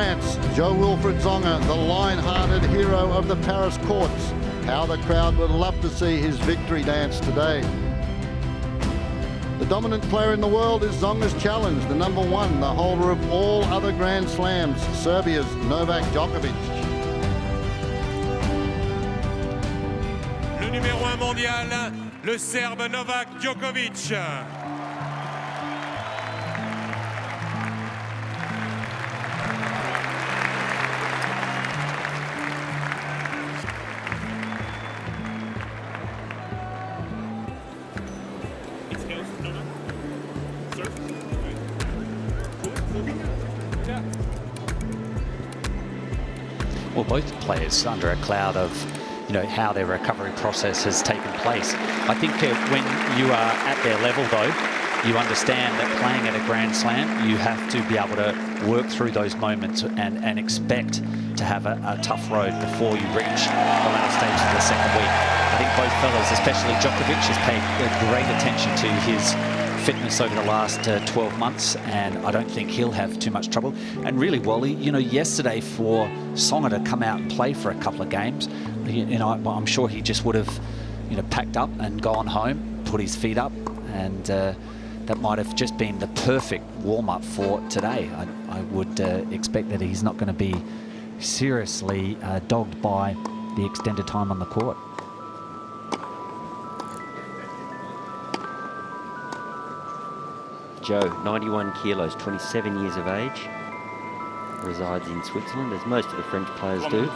France, Jo-Wilfried Tsonga, the lion-hearted hero of the Paris courts. How the crowd would love to see his victory dance today. The dominant player in the world is Tsonga's challenge, the number one, the holder of all other Grand Slams, Serbia's Novak Djokovic. Le numéro 1 mondial, le Serbe Novak Djokovic. Well, both players under a cloud of, how their recovery process has taken place. I think when you are at their level, though, you understand that playing at a Grand Slam, you have to be able to work through those moments and expect to have a tough road before you reach the latter stage of the second week. I think both fellas, especially Djokovic, has paid great attention to his fitness over the last 12 months, and I don't think he'll have too much trouble. And really, Wally, yesterday for Tsonga to come out and play for a couple of games, I'm sure he just would have, packed up and gone home, put his feet up, and that might have just been the perfect warm-up for today. I would expect that he's not going to be seriously dogged by the extended time on the court. Joe, 91 kilos, 27 years of age, resides in Switzerland, as most of the French players do.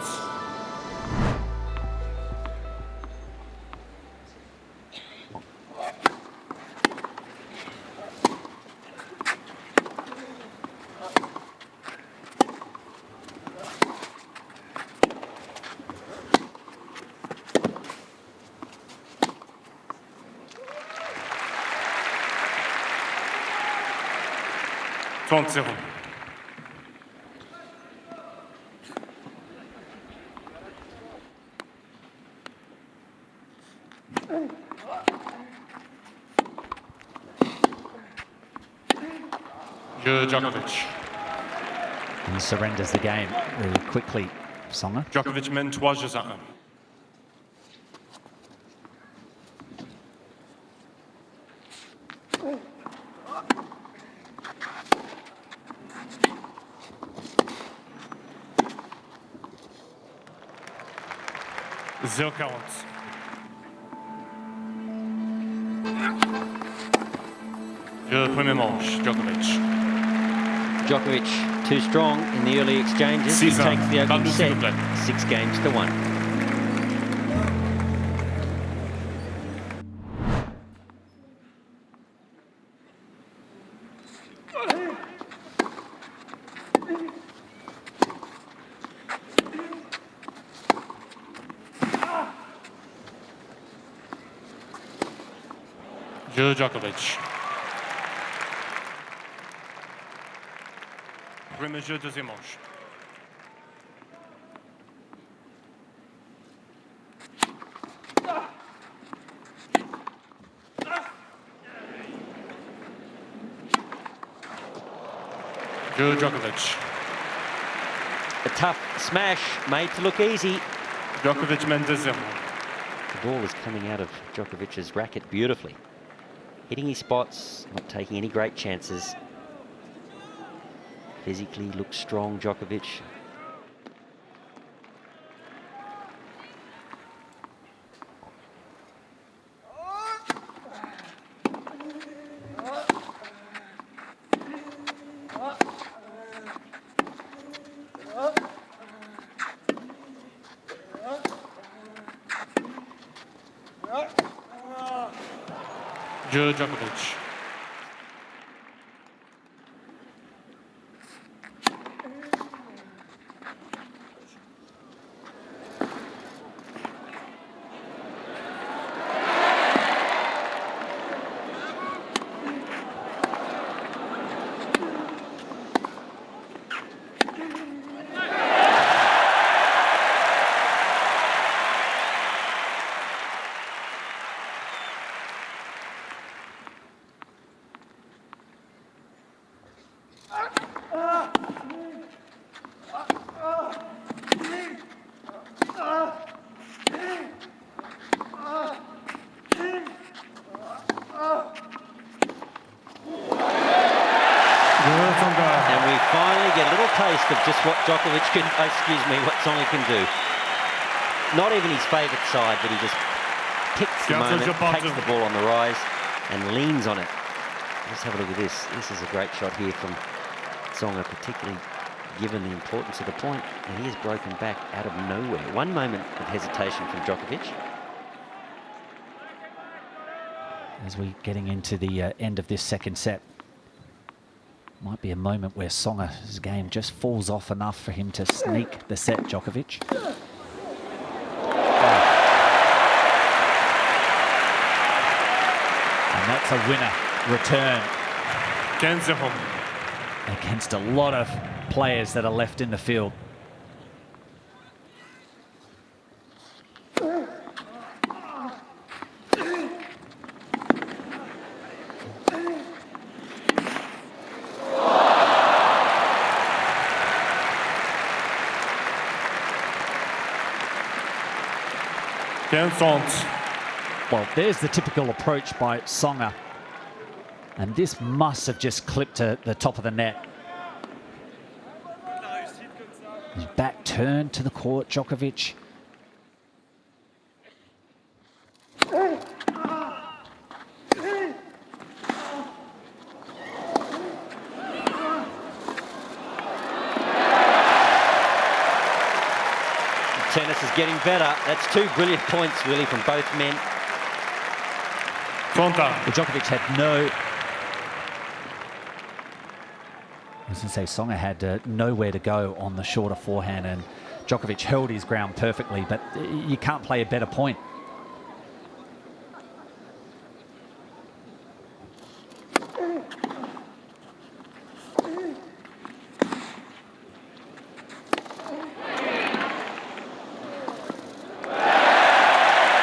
Djokovic. And he surrenders the game really quickly, Tsonga. Djokovic mène 3 jeux à 1. Zéro 40. Le premier manche, Djokovic. Djokovic, too strong in the early exchanges. He takes the opening set, 6 games to 1. Djokovic. Premier jeu, deuxième manche. Djokovic. A tough smash made to look easy. Djokovic mène 2-0. The ball is coming out of Djokovic's racket beautifully. Hitting his spots, not taking any great chances. Physically looks strong, Djokovic. Djokovic. And we finally get a little taste of just what Djokovic can, what Tsonga can do. Not even his favourite side, but he just picks the moment, takes the ball on the rise and leans on it. Let's have a look at this. This is a great shot here from Tsonga, particularly given the importance of the point, and he has broken back out of nowhere. One moment of hesitation from Djokovic. As we're getting into the end of this second set, might be a moment where Tsonga's game just falls off enough for him to sneak the set, Djokovic. And that's a winner return. 15-0. Against a lot of players that are left in the field. Well, there's the typical approach by Tsonga. And this must have just clipped to the top of the net. His back turned to the court, Djokovic. Tennis is getting better. That's two brilliant points, really, from both men. Djokovic had no... I was going to say Tsonga had nowhere to go on the shorter forehand, and Djokovic held his ground perfectly, but you can't play a better point.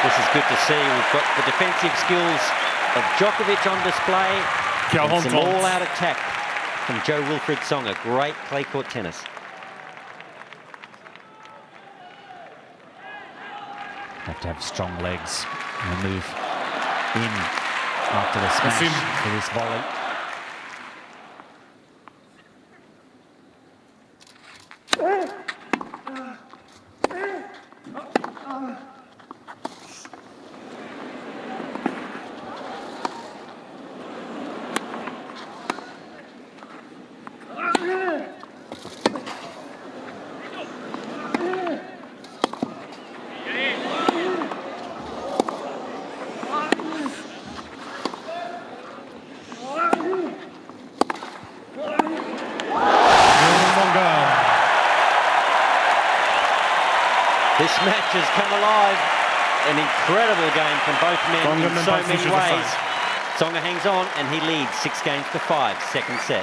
This is good to see. We've got the defensive skills of Djokovic on display. And some all-out attack from Jo-Wilfried Tsonga. Great clay court tennis. Have to have strong legs and move in after the smash for this volley. This match has come alive. An incredible game from both men in so many ways. Tsonga hangs on and he leads 6-5, second set.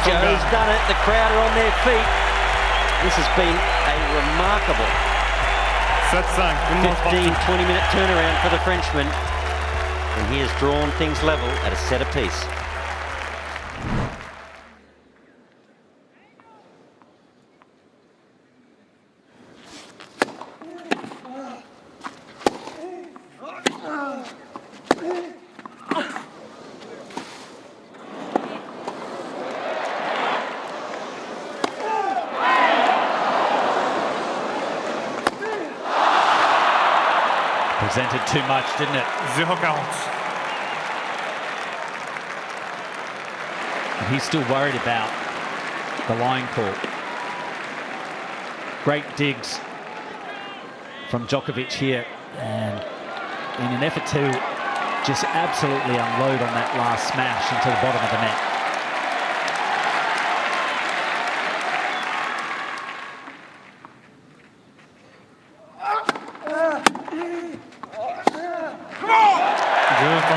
Joe's done it. The crowd are on their feet. This has been a remarkable 15-20-minute turnaround for the Frenchman. And he has drawn things level at a set apiece. Presented too much, didn't it? 0-40. And he's still worried about the line call. Great digs from Djokovic here, and in an effort to just absolutely unload on that last smash into the bottom of the net.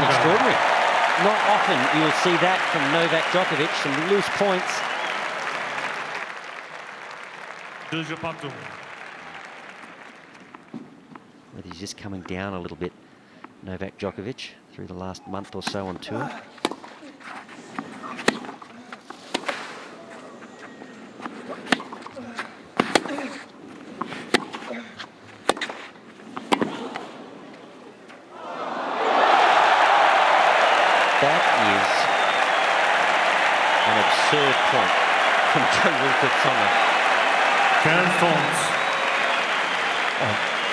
Extraordinary. Not often you'll see that from Novak Djokovic, some loose points. But he's just coming down a little bit, Novak Djokovic, through the last month or so on tour. That is an absurd point from Tsonga.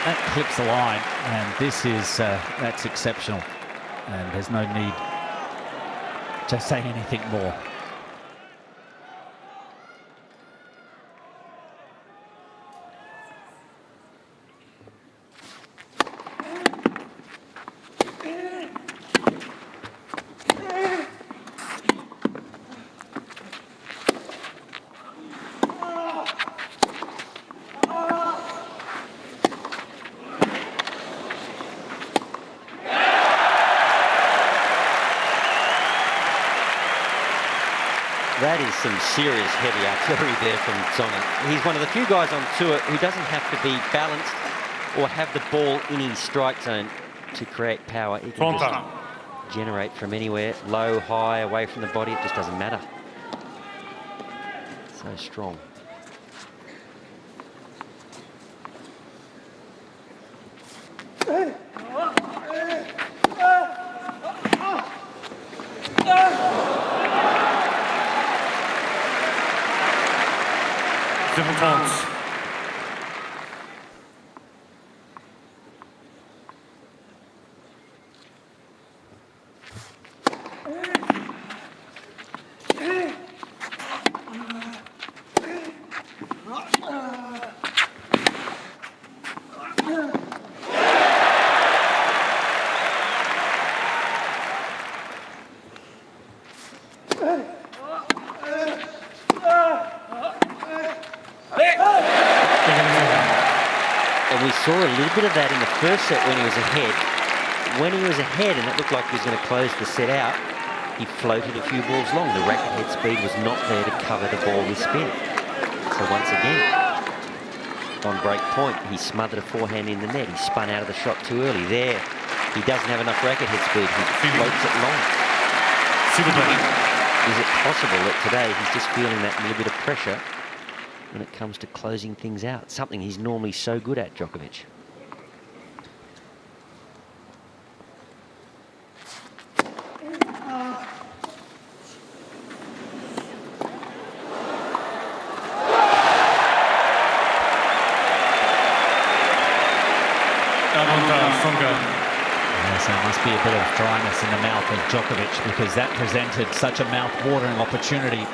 That clips the line, and this is that's exceptional, and there's no need to say anything more. That is some serious heavy artillery there from Tsonga. He's one of the few guys on tour who doesn't have to be balanced or have the ball in his strike zone to create power. He can just generate from anywhere, low, high, away from the body. It just doesn't matter. So strong. Different points. And we saw a little bit of that in the first set when he was ahead. When he was ahead and it looked like he was going to close the set out, he floated a few balls long. The racket head speed was not there to cover the ball with spin. So once again, on break point, he smothered a forehand in the net. He spun out of the shot too early. There, he doesn't have enough racket head speed. He floats it long. Is it possible that today he's just feeling that little bit of pressure when it comes to closing things out? Something he's normally so good at, Djokovic. Yes, there must be a bit of dryness in the mouth of Djokovic, because that presented such a mouth-watering opportunity.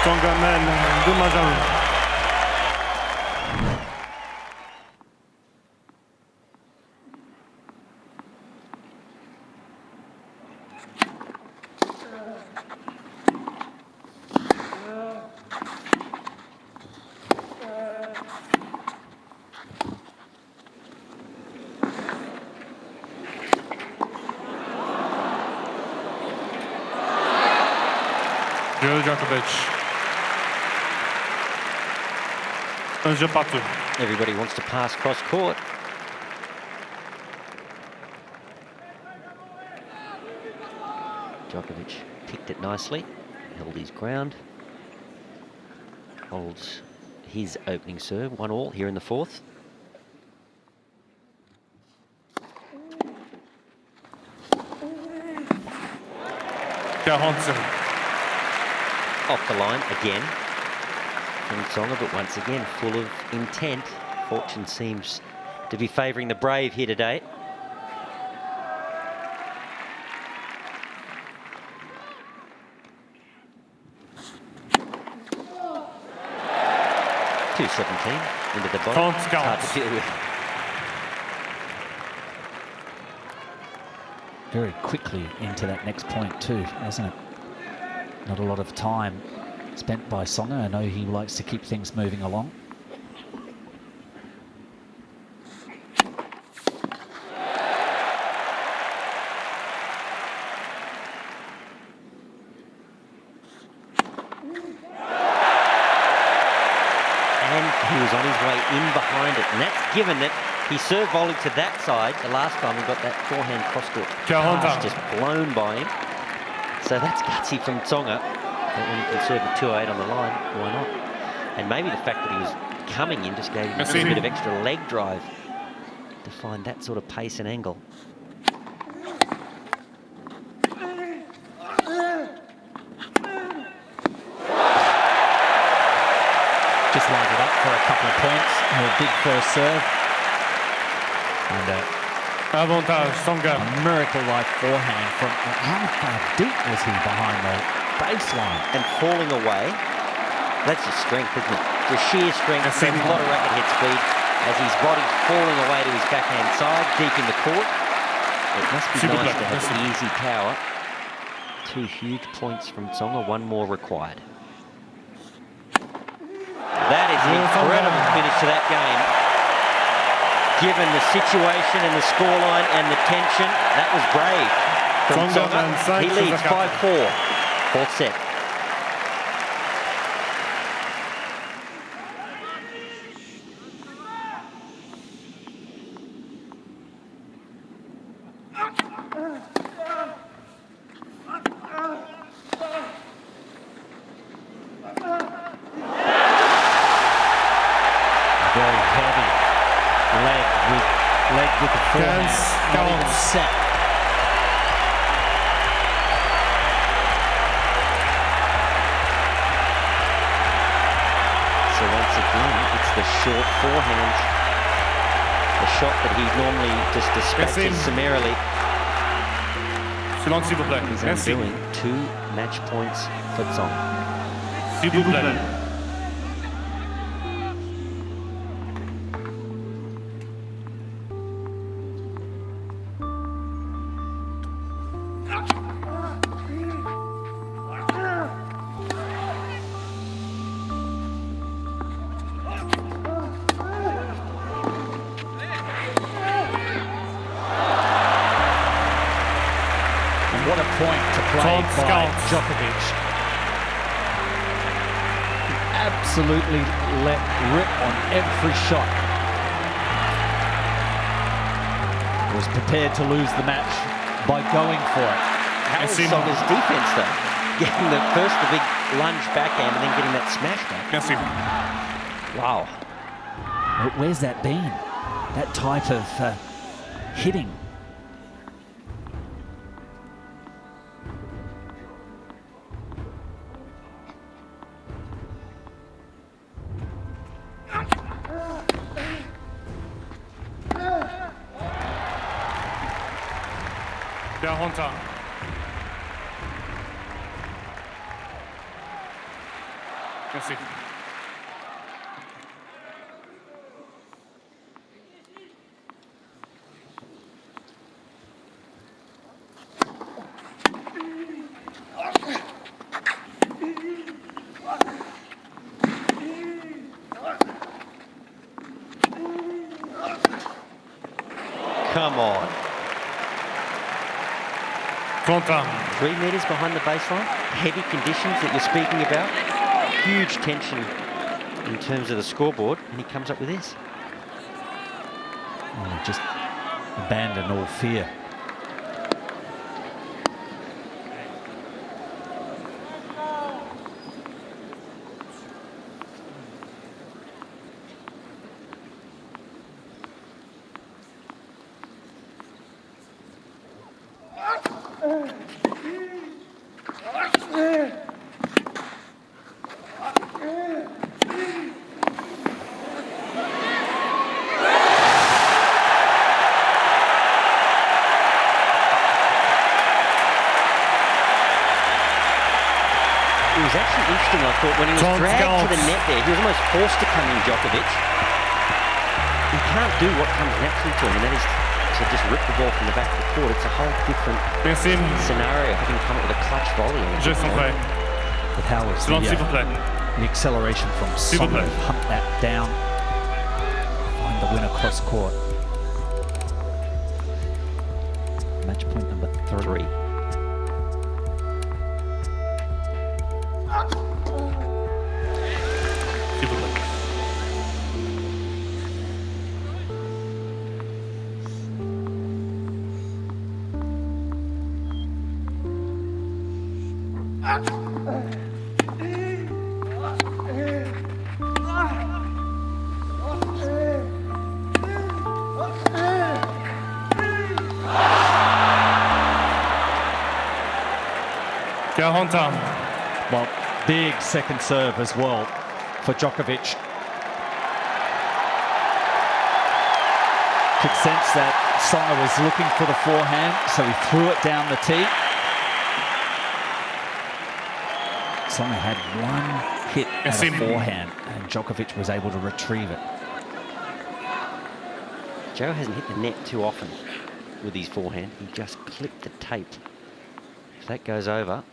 Tsonga mène 2-1. Djokovic. Everybody wants to pass cross court. Djokovic picked it nicely, held his ground, holds his opening serve, 1-1 here in the fourth. Johansson. Off the line again from Tsonga, but once again full of intent. Fortune seems to be favouring the brave here today. .217 into the bottom. It's hard to deal with. Very quickly into that next point too, hasn't it? Not a lot of time spent by Tsonga. I know he likes to keep things moving along. He was on his way in behind it, and that's given that he served volley to that side the last time he got that forehand cross-court pass just blown by him. So that's gutsy from Tsonga. But when you can serve a 2-8 on the line, why not? And maybe the fact that he was coming in just gave him a little bit of extra leg drive to find that sort of pace and angle. Just lined it up for a couple of points. A big first serve. And Avantage, Tsonga. a miracle-like forehand from... How far deep was he behind the baseline? And falling away, that's just strength, isn't it? Just sheer strength, a lot of racket hit speed as his body's falling away to his backhand side, deep in the court. It must be nice to have easy power. 2 huge points from Tsonga, 1 more required. That is an incredible finish to that game. Given the situation and the scoreline and the tension, that was brave from Tsonga. He leads 5-4, fourth set. With the forehand, not even set. So once again, it's the short forehand, the shot that he normally just dispatches summarily. He's undoing 2 match points for Tsonga. What a point to play by Djokovic. Absolutely let rip on every shot. Was prepared to lose the match by going for it. How was Tsonga's defense though? Getting the big lunge backhand and then getting that smash back. Wow. Where's that been? That type of hitting. Honta. Merci. Come on. 3 meters behind the baseline. Heavy conditions that you're speaking about. Huge tension in terms of the scoreboard, and he comes up with this. Oh, just abandon all fear. It was actually interesting, I thought, when he was dragged to the net there, he was almost forced to come in, Djokovic. He can't do what comes naturally to him, and that is to just rip the ball from the back of the court. It's a whole different scenario, having come up with a clutch volley. But how was the acceleration from Tsonga to hunt that down, find the winner cross court. Match point number 3. Well, big second serve as well for Djokovic. Could sense that Tsonga was looking for the forehand, so he threw it down the tee. Tsonga had one hit at a forehand, and Djokovic was able to retrieve it. Joe hasn't hit the net too often with his forehand. He just clipped the tape. If that goes over...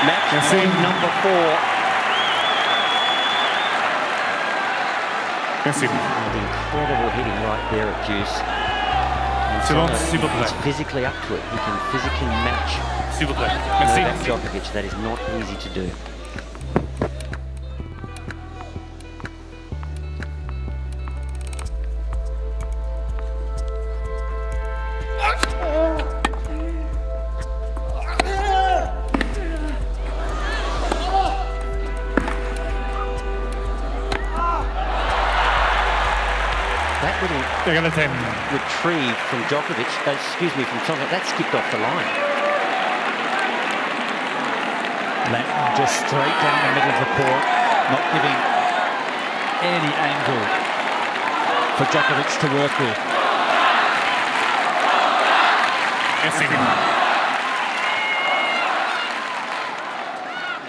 Match point number 4. Incredible hitting right there at Deuce. He's physically up to it. He can physically match Novak Djokovic. That is not easy to do. Retrieve from Djokovic, from Tsonga, that skipped off the line. Lanton just straight down the middle of the court, not giving any angle for Djokovic to work with.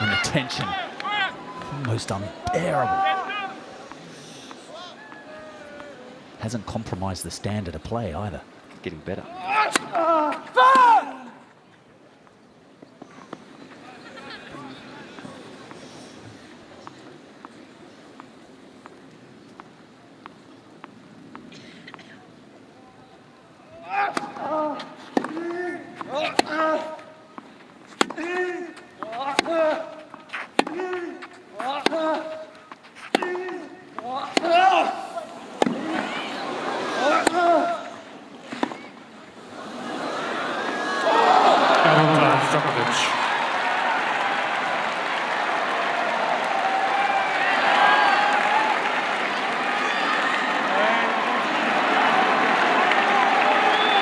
And the tension, almost unbearable. Hasn't compromised the standard of play either. Getting better.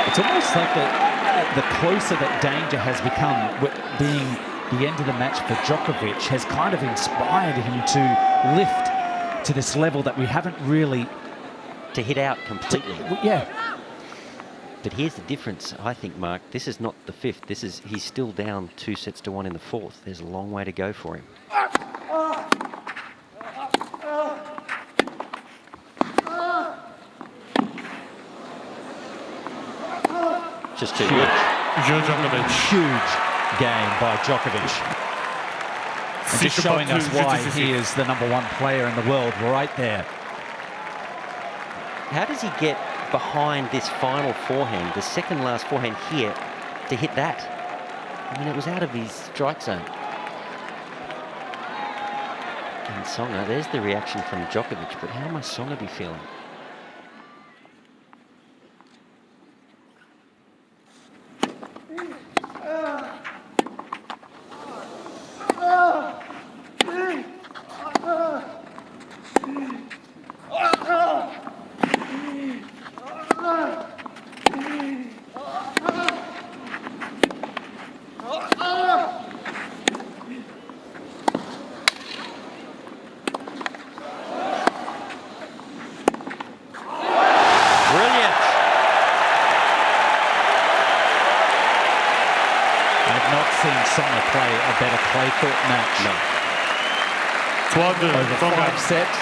It's almost like the closer that danger has become, being the end of the match for Djokovic, has kind of inspired him to lift to this level that we haven't really... To hit out completely. Yeah. But here's the difference, I think, Mark. This is not the 5th. He's still down 2-1 in the 4th. There's a long way to go for him. Just too good. Huge game by Djokovic. And just showing us why he is the #1 player in the world right there. How does he get behind this final forehand, the second last forehand here, to hit that? I mean, it was out of his strike zone. And Tsonga, there's the reaction from Djokovic, but how must Tsonga be feeling? Tsonga play a better clay court match. No. Over 5 sets.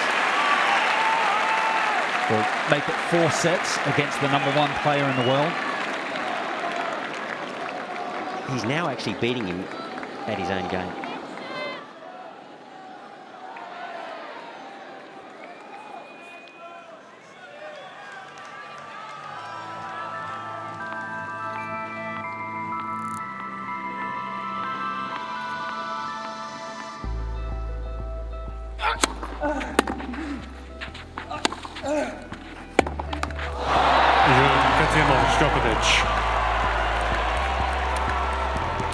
We'll make it 4 sets against the #1 player in the world. He's now actually beating him at his own game. Djokovic.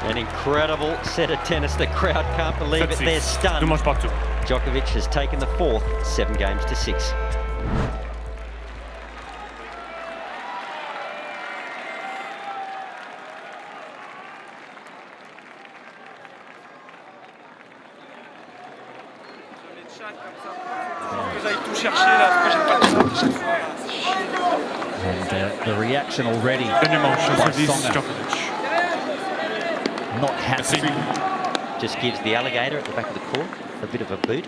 An incredible set of tennis. The crowd can't believe it. They're stunned. Djokovic has taken the 4th, 7 games to 6. And the reaction already by Tsonga. Not happy. Just gives the alligator at the back of the court a bit of a boot.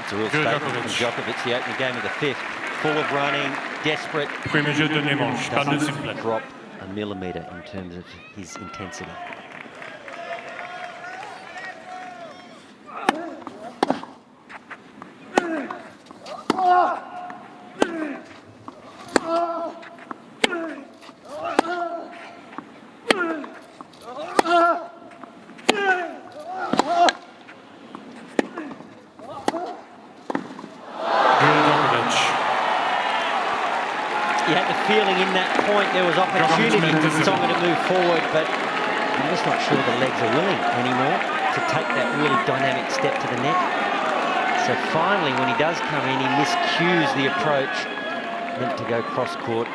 It's a real statement from Djokovic, the opening game of the 5th. Full of running, desperate. Doesn't drop a millimetre in terms of his intensity. You had the feeling in that point there was opportunity for Tsonga to move forward, but I'm just not sure the legs are willing anymore to take that really dynamic step to the net. So finally, when he does come in, he miscues the approach, meant to go cross-court.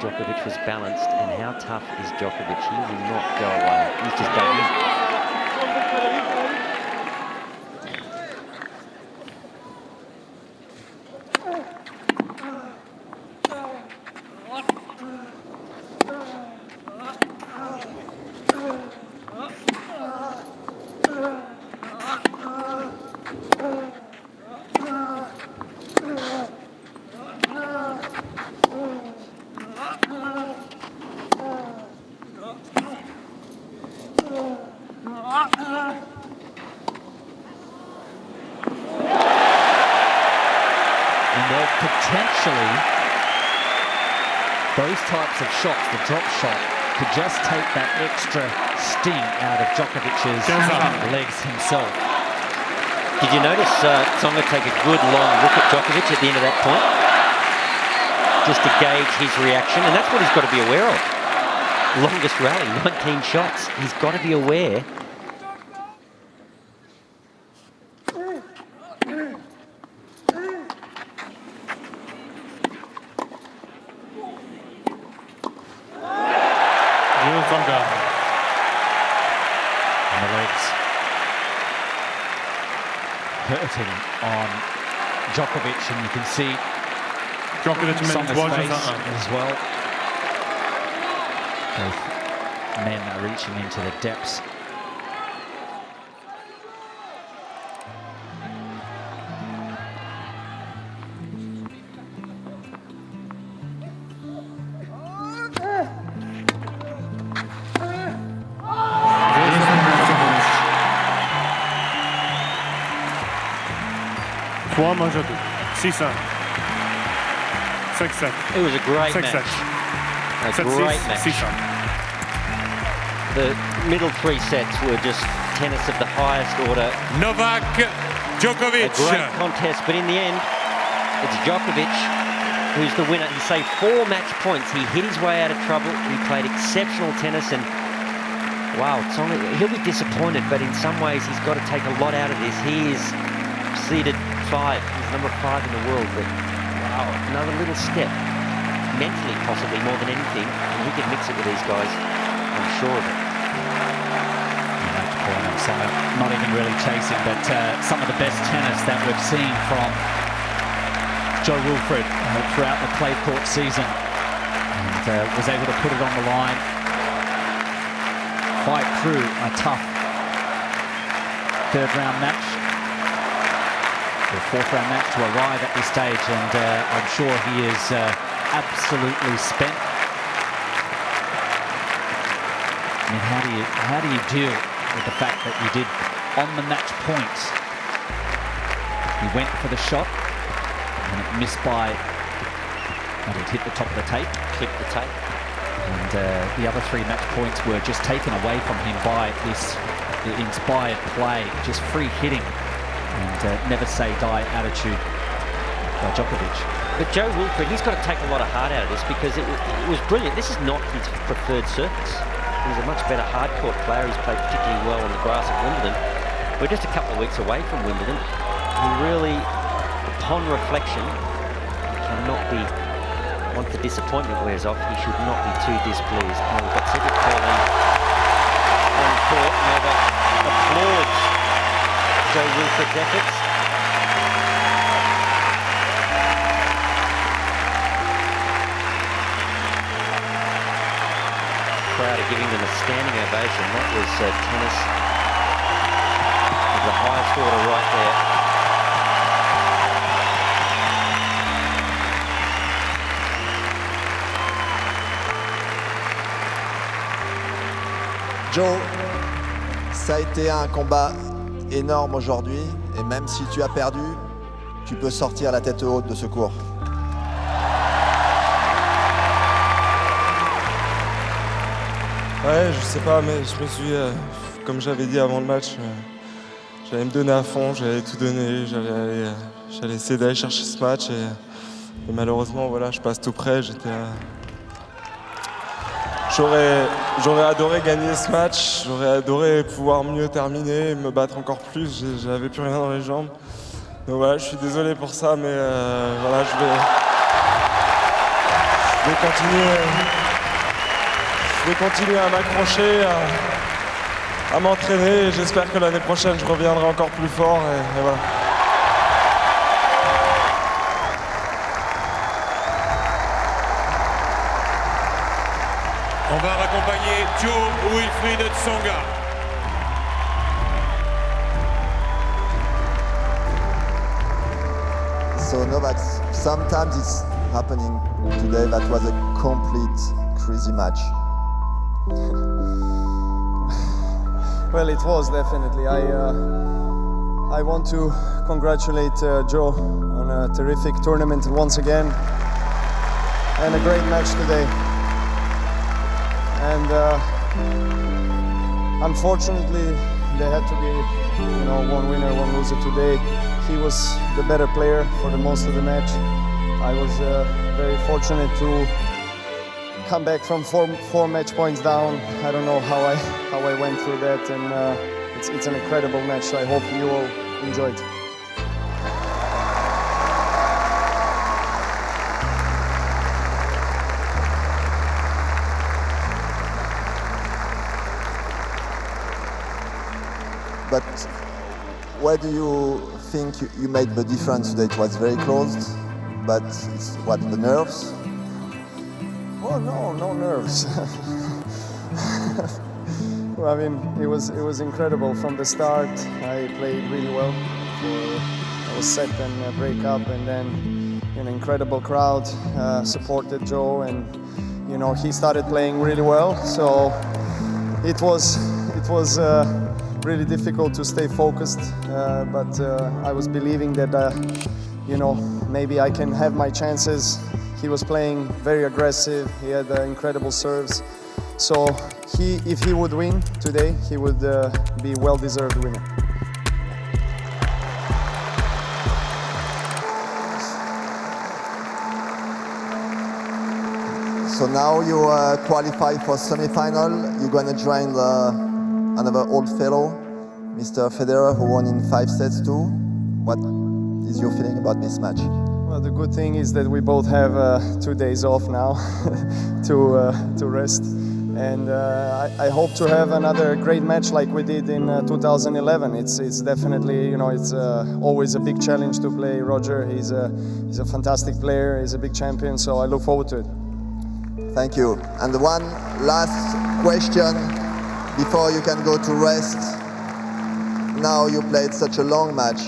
Djokovic was balanced, and how tough is Djokovic? He will not go away. He's just dug in. Potentially, those types of shots, the drop shot, could just take that extra sting out of Djokovic's legs himself. Did you notice Tsonga take a good long look at Djokovic at the end of that point? Just to gauge his reaction, and that's what he's got to be aware of. Longest rally, 19 shots. He's got to be aware. And the legs hurting on Djokovic, and you can see Tsonga's face as well. Both men are reaching into the depths. It was a great match. A great match. The middle 3 sets were just tennis of the highest order. Novak Djokovic. A great contest, but in the end, it's Djokovic who's the winner. He saved 4 match points. He hit his way out of trouble. He played exceptional tennis, and wow, Tsonga, he'll be disappointed, but in some ways he's got to take a lot out of this. He is seeded 5. He's number 5 in the world, but wow, another little step, mentally possibly more than anything, and he can mix it with these guys, I'm sure of it. Tsonga not even really chasing, but some of the best tennis that we've seen from Joe Wilfried throughout the clay court season, and was able to put it on the line, fight through a tough 3rd round match, or 4th round match to arrive at this stage, and I'm sure he is absolutely spent. I mean, how do you deal with the fact that you did on the match point? He went for the shot and it missed by, and it hit the top of the tape, Clipped the tape. and the other 3 match points were just taken away from him by this inspired play, just free hitting and never say die attitude by Djokovic. But Joe Wilfried, he's got to take a lot of heart out of this, because it was brilliant. This is not his preferred surface. He's a much better hard court player. He's played particularly well on the grass at Wimbledon. We're just a couple of weeks away from Wimbledon. He really, upon reflection, cannot be, once the disappointment wears off, he should not be too displeased. Now we've got Cedric Perlin on court. Novak applauds Joe Wilfried's efforts. Crowd are giving them a standing ovation. That was tennis of the highest order right there. Joe, ça a été un combat énorme aujourd'hui, et même si tu as perdu, tu peux sortir la tête haute de ce cours. Ouais, je sais pas, mais je me suis, comme j'avais dit avant le match, j'allais me donner à fond, j'allais tout donner, j'allais essayer d'aller chercher ce match, et malheureusement, voilà, je passe tout près. J'aurais adoré gagner ce match, j'aurais adoré pouvoir mieux terminer, me battre encore plus, j'avais plus rien dans les jambes. Donc voilà, je suis désolé pour ça, mais voilà, je vais continuer à m'accrocher, à m'entraîner, et j'espère que l'année prochaine je reviendrai encore plus fort, et voilà. On va raccompagner Joe Wilfried Tsonga. So Novak, sometimes it's happening today. That was a complete crazy match. Well, it was definitely. I want to congratulate Joe on a terrific tournament once again, and a great match today. And unfortunately, there had to be, one winner, one loser today. He was the better player for the most of the match. I was very fortunate to come back from four match points down. I don't know how I went through that, and it's an incredible match. I hope you all enjoyed. But where do you think you made the difference today? It was very close. but it's what, the nerves? Oh no nerves. Well, I mean, it was incredible from the start. I played really well. I was set and break up, and then an incredible crowd supported Joe, and he started playing really well. So it was really difficult to stay focused, but I was believing that maybe I can have my chances. He was playing very aggressive. He had incredible serves. So if he would win today, he would be well-deserved winner. So now you qualify for semi-final. You're going to join another old fellow, Mr. Federer, who won in 5 sets too. What is your feeling about this match? Well, the good thing is that we both have 2 days off now to rest. And I hope to have another great match like we did in 2011. It's definitely, it's always a big challenge to play Roger. He's a fantastic player. He's a big champion. So I look forward to it. Thank you. And one last question before you can go to rest. Now you played such a long match.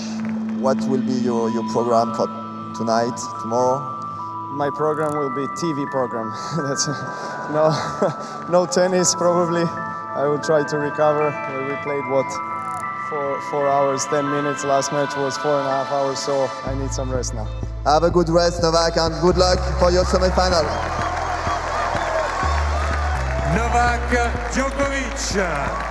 What will be your program for tonight, tomorrow? My program will be TV program. That's no tennis probably. I will try to recover. We played 4 hours, 10 minutes. Last match was 4.5 hours, so I need some rest now. Have a good rest, Novak, and good luck for your semi-final. Novak Djokovic.